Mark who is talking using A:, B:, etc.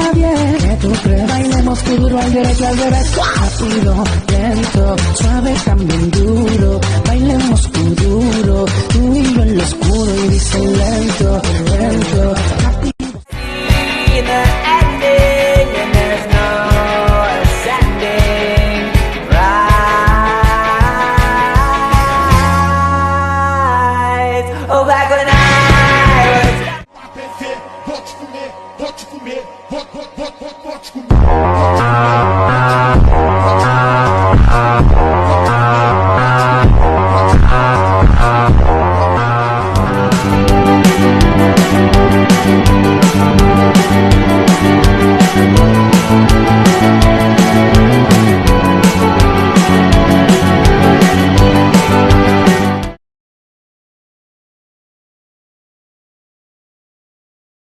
A: nadie. ¿Qué tú crees? Bailemos duro al derecho, al revés. Rápido, lento, suave, también duro. Bailemos duro, tú y yo en lo oscuro y dice lento, lento.
B: Oh, back when I